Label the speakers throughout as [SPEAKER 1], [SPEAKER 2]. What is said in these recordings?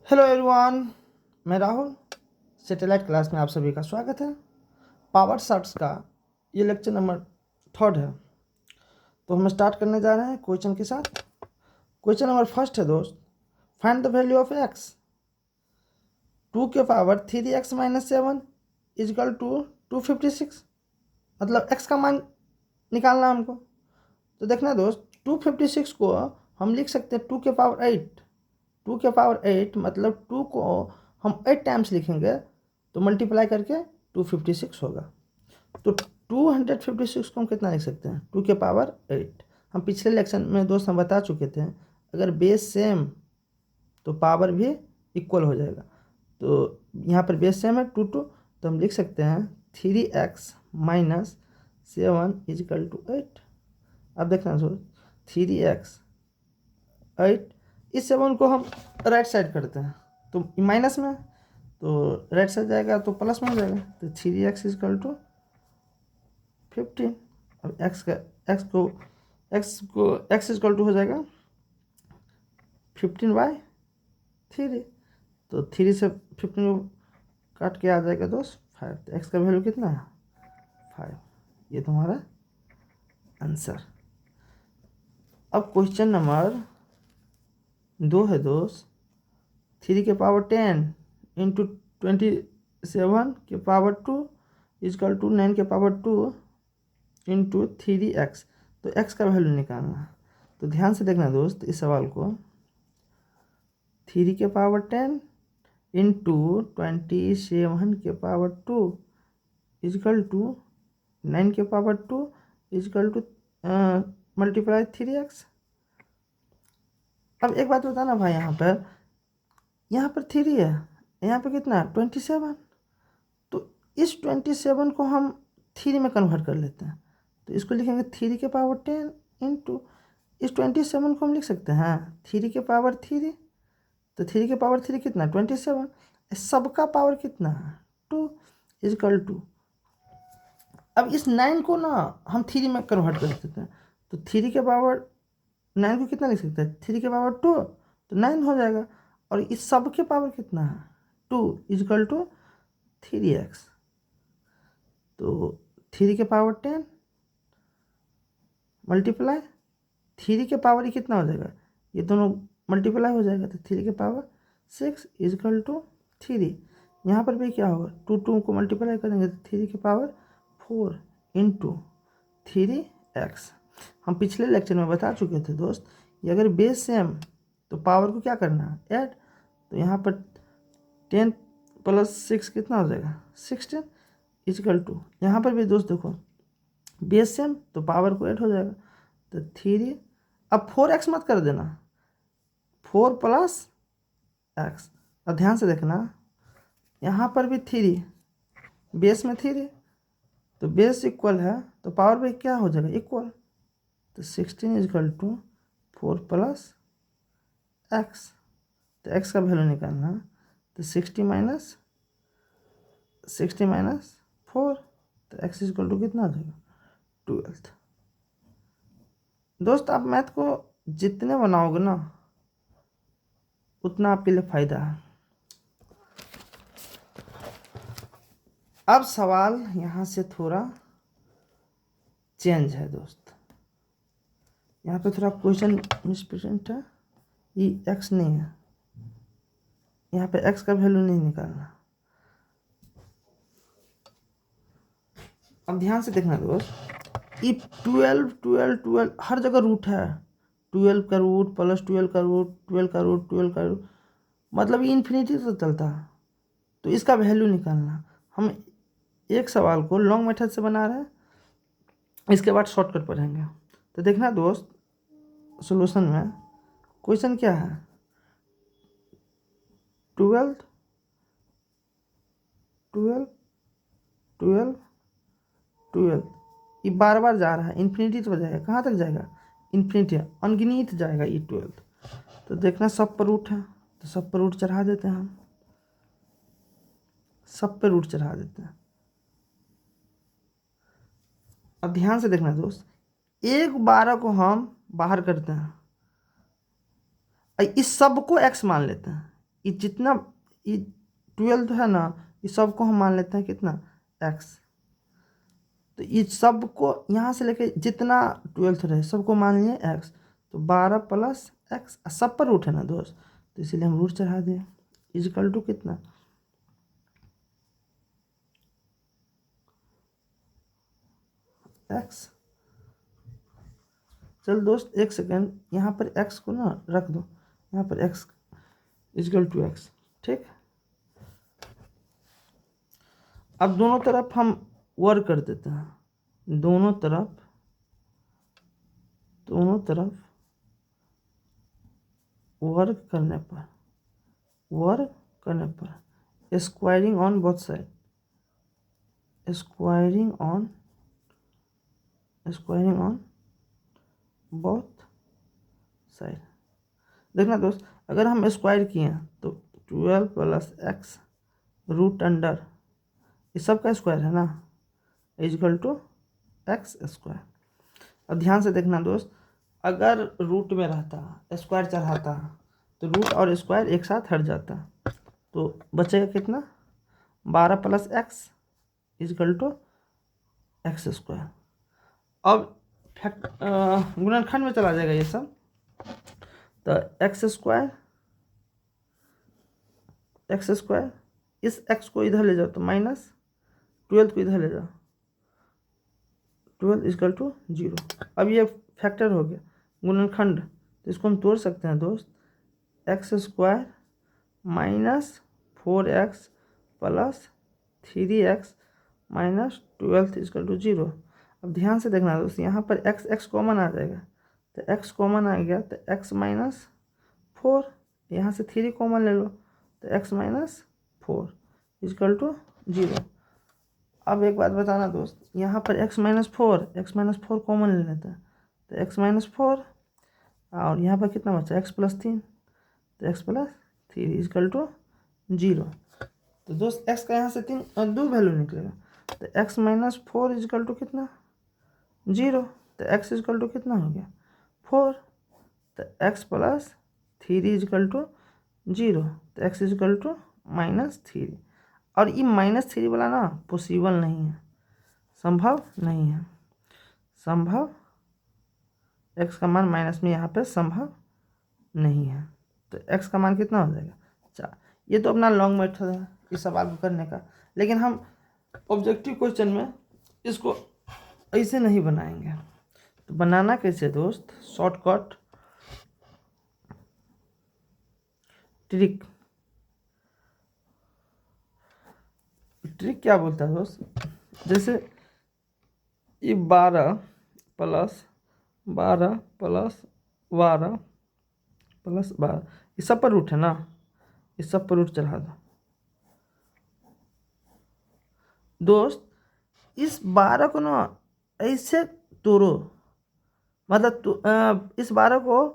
[SPEAKER 1] Hello everyone, मैं Rahul. Satellite class में आप सभी का स्वागत है। पावर शॉट्स का ये लेक्चर नंबर 3 है। तो हम स्टार्ट करने जा रहे हैं क्वेश्चन के साथ। क्वेश्चन नंबर फर्स्ट है दोस्त, find the value of x. 2⁻³ - 7 equal to 256। मतलब एक्स का मान निकालना हमको। तो देखना दोस्त, 256 को हम लिख सकते हैं 2⁸। 2⁸ मतलब 2 को हम 8 टाइम्स लिखेंगे तो मल्टीप्लाई करके 256 होगा। तो 256 को हम कितना लिख सकते हैं? 2⁸। हम पिछले लेक्चर में दोस्त हम बता चुके थे, अगर बेस सेम तो पावर भी इक्वल हो जाएगा। तो यहाँ पर बेस सेम है 2 तो हम लिख सकते हैं 3x - 7 इजकल टू 8। अब देखना सो 3x 8, इस 7 को हम राइट साइड करते हैं तो माइनस में, तो राइट साइड जाएगा तो प्लस में हो जाएगा। तो 3x इजकल टू 15। अब x इजकल टू हो जाएगा 15/3। तो 3 से 15 को काट के आ जाएगा दोस्त 5। तो x का वैल्यू कितना है? 5। ये तुम्हारा आंसर। अब क्वेश्चन नंबर 2 है दोस्त, 3⁻10 into 27⁻2 equal to 9⁻2 into 3x। तो x का वैल्यू निकालना। तो ध्यान से देखना दोस्त इस सवाल को, 3⁻10 into 27⁻2 equal to 9⁻2 equal to multiply 3x। अब एक बात बताना भाई, यहाँ पर 3 है, यहाँ पर कितना 27। तो इस 27 को हम 3 में कन्वर्ट कर लेते हैं। तो इसको लिखेंगे 3⁻10 इंटू इस 27 को हम लिख सकते हैं 3⁻3। तो 3⁻3 कितना 27। सबका पावर कितना 2 इजकल टू। अब इस 9 को ना हम 3 में कन्वर्ट कर सकते हैं। तो 3⁻9 को कितना लिख सकते हैं 3⁻2, तो 9 हो जाएगा। और इस सब के पावर कितना है 2 इजकल टू 3x। तो 3⁻10 मल्टीप्लाई 3 के पावर ही कितना हो जाएगा, ये दोनों मल्टीप्लाई हो जाएगा। तो 3⁻6 इजकल टू 3। यहाँ पर भी क्या होगा 2 को मल्टीप्लाई करेंगे तो 3⁻4 इंटू 3x। हम पिछले लेक्चर में बता चुके थे दोस्त, ये अगर बेस सेम तो पावर को क्या करना है ऐड। तो यहाँ पर 10 + 6 कितना हो जाएगा 16 इजकल टू। यहाँ पर भी दोस्त देखो बेस सेम तो पावर को ऐड हो जाएगा। तो 3, अब 4x मत कर देना, 4 + x। अब ध्यान से देखना, यहाँ पर भी 3, बेस में 3 तो बेस इक्वल है तो पावर भी क्या हो जाएगा इक्वल। तो 16 इजकल टू 4 + x। तो x का वैल्यू निकालना, तो 60 माइनस 4। तो x इजकल टू कितना आ जाएगा 12। दोस्त आप मैथ को जितने बनाओगे ना उतना आपके लिए फ़ायदा है। अब सवाल यहाँ से थोड़ा चेंज है दोस्त, यहाँ पे थोड़ा क्वेश्चन मिसप्रेजेंट है, ये x नहीं है, यहाँ पे x का वैल्यू नहीं निकालना। अब ध्यान से देखना दोस्त, ये 12 12 12 हर जगह रूट है। 12 का रूट प्लस 12 का रूट 12 का रूट 12 का रूट, मतलब ये इन्फिनिटी से चलता है। तो इसका वैल्यू निकालना। हम एक सवाल को लॉन्ग मेथड से बना रहे हैं, इसके बाद शॉर्टकट पढ़ेंगे। तो देखना दोस्त सॉल्यूशन में क्वेश्चन क्या है, 12 12 12 12, ये बार बार जा रहा है, इन्फिनिटी तो जाएगा, कहाँ तक जाएगा इन्फिनिटी, अनगिनत जाएगा ये 12। तो देखना सब पर रूट है तो सब पर रूट चढ़ा देते हैं, हम सब पर रूट चढ़ा देते हैं। अब ध्यान से देखना दोस्त, 1/12 को हम बाहर करते हैं, इस सब को x मान लेते हैं, ये जितना ये 12 है ना, ये सबको हम मान लेते हैं कितना x। तो ये सबको यहाँ से लेके जितना 12 रहे सबको मान लिए x। तो 12 प्लस x सब पर रूट है ना दोस्त, तो इसीलिए हम रूट चढ़ा दिए इजिकल टू कितना x। चल दोस्त एक सेकेंड, यहाँ पर x को ना रख दो, यहाँ पर x इजिकल टू x। ठीक, अब दोनों तरफ हम वर्क कर देते हैं, दोनों तरफ वर्क करने पर squaring on both side, squaring on both side. देखना दोस्त, अगर हम स्क्वायर किए तो 12 प्लस एक्स रूट अंडर इस सब का स्क्वायर है ना इजिकल टू एक्स स्क्वायर। अब ध्यान से देखना दोस्त, अगर रूट में रहता स्क्वायर चढ़ाता तो रूट और स्क्वायर एक साथ हट जाता, तो बचेगा कितना 12 plus x equal to x square. अब गुणनखंड में चला जाएगा ये सब, तो एक्स स्क्वायर इस एक्स को इधर ले जाओ तो माइनस 12 को इधर ले जाओ 12 इजकल टू 0। अब ये फैक्टर हो गया गुणनखंड, तो इसको हम तोड़ सकते हैं दोस्त, x square minus 4x plus 3x minus 12 equal to 0। अब ध्यान से देखना दोस्त, यहाँ पर x कॉमन आ जाएगा, तो x कॉमन आ गया तो x माइनस 4, यहाँ से 3 कॉमन ले लो तो x माइनस 4 इजकल टू 0। अब एक बात बताना दोस्त, यहाँ पर x माइनस 4 कॉमन ले लेते हैं तो x माइनस 4, और यहाँ पर कितना बचा x प्लस 3, तो x प्लस 3 इजकल टू 0। तो दोस्त x का यहाँ से 2 वैल्यू निकलेगा, तो x माइनस 4 इजकल टू कितना 0, तो x इजकल टू कितना हो गया 4, तो x प्लस 3 इजकल टू 0, तो x इजकल टू -3। और ये -3 वाला ना पॉसिबल नहीं है, संभव नहीं है, संभव x का मान माइनस में यहाँ पे संभव नहीं है, तो x का मान कितना हो जाएगा 4। ये तो अपना लॉन्ग मेथड है इस सवाल को करने का, लेकिन हम ऑब्जेक्टिव क्वेश्चन में इसको ऐसे नहीं बनाएंगे। तो बनाना कैसे दोस्त, शॉर्टकट ट्रिक क्या बोलता है दोस्त, जैसे ये 12 प्लस 12 प्लस 12 प्लस 12 इस सब पर रूट है ना, इस सब पर रूट चढ़ा दो दोस्त। इस 12 को ना ऐसे तोड़ो, मतलब इस 12 को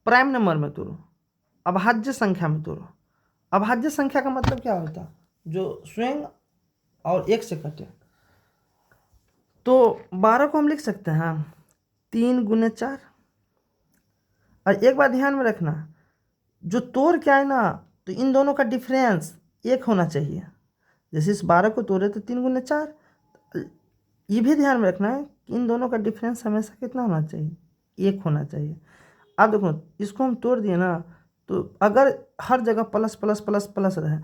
[SPEAKER 1] प्राइम नंबर में तोड़ो, अभाज्य संख्या में तोड़ो। अभाज्य संख्या का मतलब क्या होता है, जो स्वयं और एक से कटे। तो 12 को हम लिख सकते हैं 3 गुने 4। और एक बात ध्यान में रखना, जो तोड़ क्या है ना, तो इन दोनों का डिफरेंस 1 होना चाहिए। जैसे इस 12 को तोड़े तो 3 गुने 4, ये भी ध्यान में रखना है कि इन दोनों का डिफरेंस हमेशा कितना होना चाहिए 1 होना चाहिए। अब देखो इसको हम तोड़ दिए ना, तो अगर हर जगह प्लस प्लस प्लस प्लस रहे,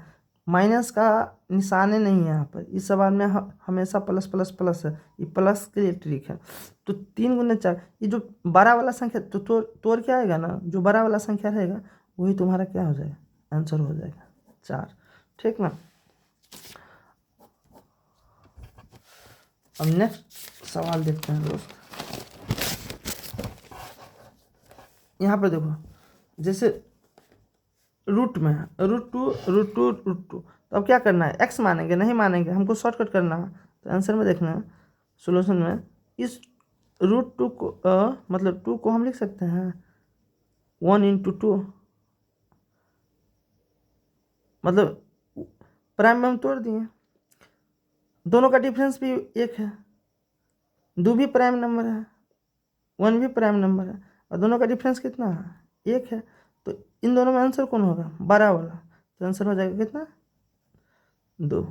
[SPEAKER 1] माइनस का निशाने नहीं है यहाँ पर, इस सवाल में हमेशा प्लस प्लस प्लस है, ये प्लस के लिए ट्रिक है। तो 3 गुने 4, ये जो बड़ा वाला संख्या तो तोड़ क्या आएगा ना, जो बड़ा वाला संख्या रहेगा वही तुम्हारा क्या हो जाएगा आंसर हो जाएगा 4। ठीक ना। अब नेक्स्ट सवाल देखते हैं दोस्त, यहाँ पर देखो जैसे रूट में है रूट टू, तो अब क्या करना है, x मानेंगे नहीं मानेंगे, हमको शॉर्टकट करना है। तो आंसर में देखना है सोल्यूशन में, इस रूट 2 को मतलब 2 को हम लिख सकते हैं 1 इंटू 2, मतलब प्राइम में हम तोड़ दिए, दोनों का डिफरेंस भी 1 है, 2 भी प्राइम नंबर है 1 भी प्राइम नंबर है, और दोनों का डिफरेंस कितना है 1 है। तो इन दोनों में आंसर कौन होगा बड़ा वाला, तो आंसर हो जाएगा कितना, 2।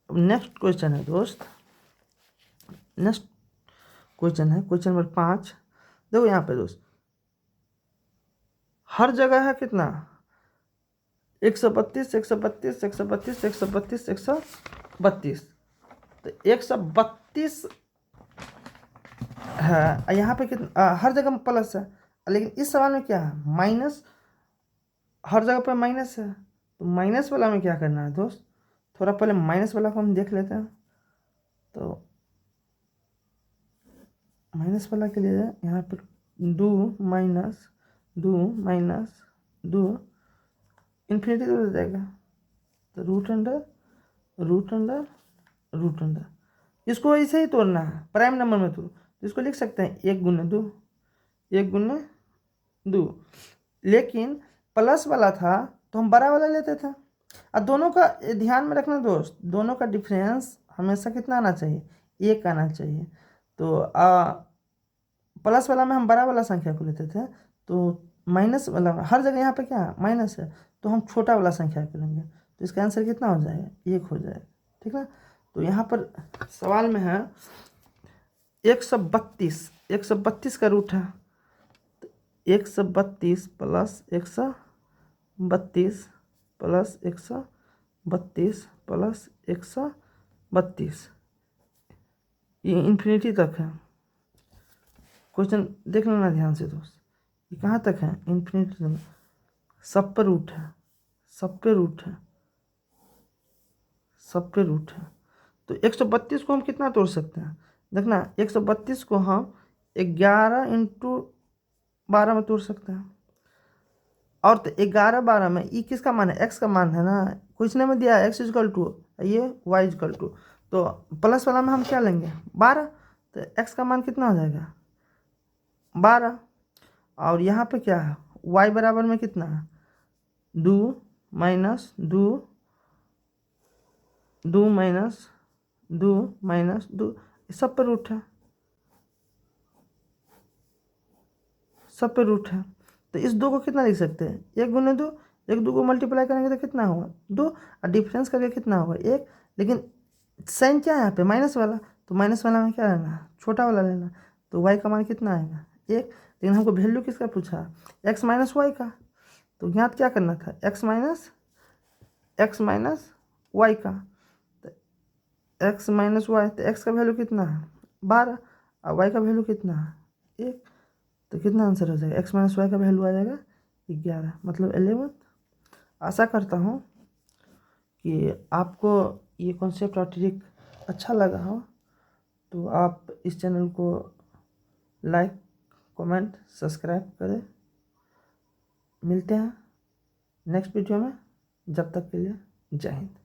[SPEAKER 1] अब नेक्स्ट क्वेश्चन है दोस्त, नेक्स्ट क्वेश्चन है क्वेश्चन नंबर 5। देखो यहाँ पे दोस्त हर जगह है कितना, 132 132 132 132 132। तो 132 है, यहाँ पे कितना हर जगह प्लस है, लेकिन इस सवाल में क्या है, माइनस। हर जगह पे माइनस है, तो माइनस वाला में क्या करना है दोस्त, थोड़ा पहले माइनस वाला को हम देख लेते हैं। तो माइनस वाला के लिए यहाँ पर 2 माइनस 2 माइनस 2 इन्फिनिटी तो हो जाएगा, तो root under root under root under. इसको ऐसे ही तोड़ना है, प्राइम नंबर में तो इसको लिख सकते हैं 1 गुने 2, 1 गुने 2। लेकिन प्लस वाला था तो हम बड़ा वाला लेते थे। और दोनों का ध्यान में रखना दोस्त, दोनों का डिफरेंस हमेशा कितना आना चाहिए, 1 आना चाहिए। तो प्लस वाला में हम बड़ा वाला संख्या को लेते थे, तो माइनस वाला हर जगह यहाँ पे क्या है, माइनस है, तो हम छोटा वाला संख्या को लेंगे। तो इसका आंसर कितना हो जाएगा, 1 हो जाएगा। ठीक है, तो यहाँ पर सवाल में है 132, 132 का रूट है, तो 132 प्लस 132 प्लस 132 प्लस 132, ये इन्फिनिटी तक है। क्वेश्चन देख लेना ध्यान से दोस्त, ये कहाँ तक है, इन्फिनिटी तक, सब पर रूट है, सब पे रूट है, सब पे रूट है। तो 132 को हम कितना तोड़ सकते हैं, देखना 132 को हम 11 इंटू 12 में तोड़ सकते हैं। और तो 11 12 में ई किसका मान है, एक्स का मान है ना, क्वेश्चन में दिया है एक्स इजकल टू, ये वाई इजकल टू। तो प्लस वाला में हम क्या लेंगे, 12, तो एक्स का मान कितना हो जाएगा, 12। और यहाँ पे क्या है, वाई बराबर में कितना है, 2 माइनस 2 2 माइनस 2 माइनस 2, सब पर रूट है, सब पे रूट है। तो इस 2 को कितना लिख सकते हैं, 1 गुने 2, 1 2 को मल्टीप्लाई करेंगे तो कितना होगा 2, और डिफरेंस करके कितना होगा 1। लेकिन साइन क्या है यहाँ पे, माइनस वाला, तो माइनस वाला में क्या लेना है, छोटा वाला लेना। तो वाई का मान कितना आएगा 1। लेकिन हमको वैल्यू किसका पूछा, एक्स माइनस वाई का। तो ज्ञात क्या करना था, एक्स माइनस वाई का। तो एक्स माइनस वाई, तो एक्स का वैल्यू कितना है 12, और वाई का वैल्यू कितना है 1। तो कितना आंसर हो जाएगा, एक्स माइनस वाई का वैल्यू आ जाएगा 11, मतलब 11। आशा करता हूँ कि आपको ये कॉन्सेप्ट और ट्रिक अच्छा लगा हो। तो आप इस चैनल को लाइक कमेंट सब्सक्राइब करें। मिलते हैं नेक्स्ट वीडियो में, जब तक के लिए जय हिंद।